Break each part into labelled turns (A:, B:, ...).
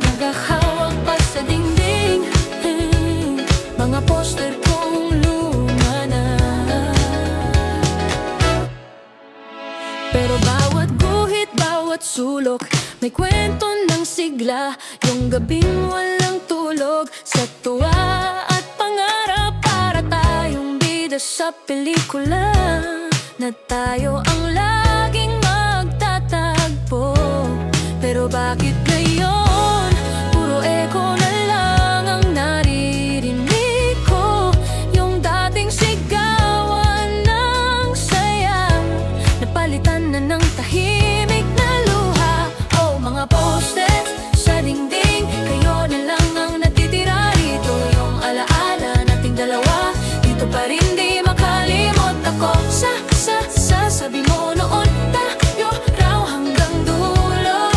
A: Naghahawak pa sa dingding mga poster kong luma na. Pero bawat guhit, bawat sulok may kwento ng sigla. Yung gabing walang tulog sa tuwa at pangarap, para tayong bida sa pelikula, na tayo ang laging magtatagpo. Pero bakit ngayon puro echo na lang ang naririnig ko? Yung dating sigawan ng saya napalitan na ng tahimik na luha. Oh, mga posters sa dingding, kayo na lang ang natitira rito. Yung alaala nating dalawa, dito pa rin di makalimot ako. Sabi mo noon, tayo raw hanggang dulo.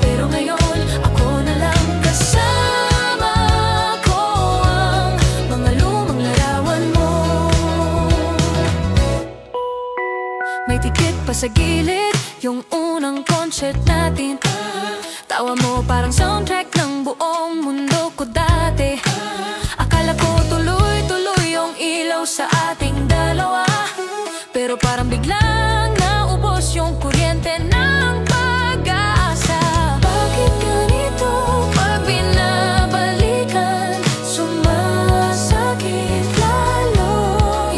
A: Pero ngayon, ako na lang kasama ko ang mga lumang larawan mo. May tikit pa sa gilid, yung unang concert natin. Tawa mo parang soundtrack ng buong mundo ko dati. Akala ko tuloy-tuloy yung ilaw sa ating dalawa, pero parang biglang naubos yung kuryente ng pag-asa. Bakit ganito pag binabalikan, sumasakit lalo?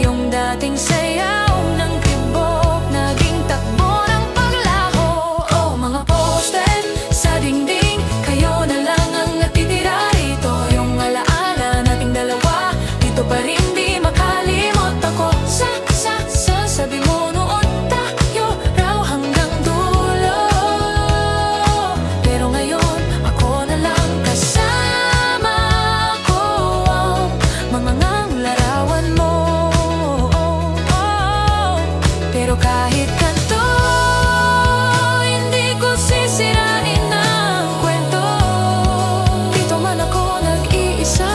A: Yung dating sayaw ng tibok, naging takbo ng paglaho. Oh, mga poster sa dingding, kayo na lang ang natitira rito. Yung alaala nating dalawa, dito pa rin di makalimot ako. Sabi mo noon, tayo raw hanggang dulo. Pero ngayon, ako na lang kasama ko ang mga larawan mo. Pero kahit kanto, hindi ko sisirain ang kwento. Dito man ako nag-iisa,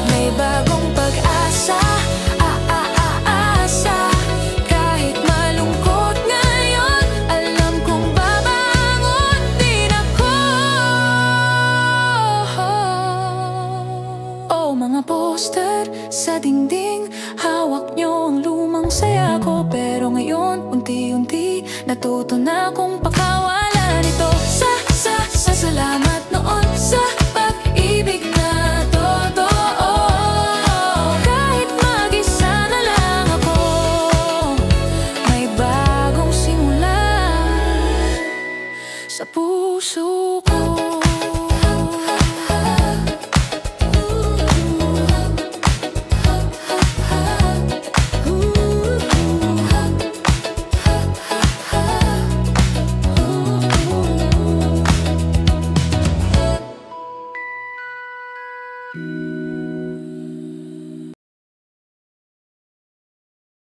A: may bagong pag-asa. Kahit malungkot ngayon, alam kong babangon din ako. Oh, mga poster sa dingding, hawak nyo ang lumang saya ko. Pero ngayon, unti-unti natuto na kong pakawalan ito. Salamat noon sa pag-ibig na totoo. Kahit mag-isa na lang ako, may bagong simula sa puso ko.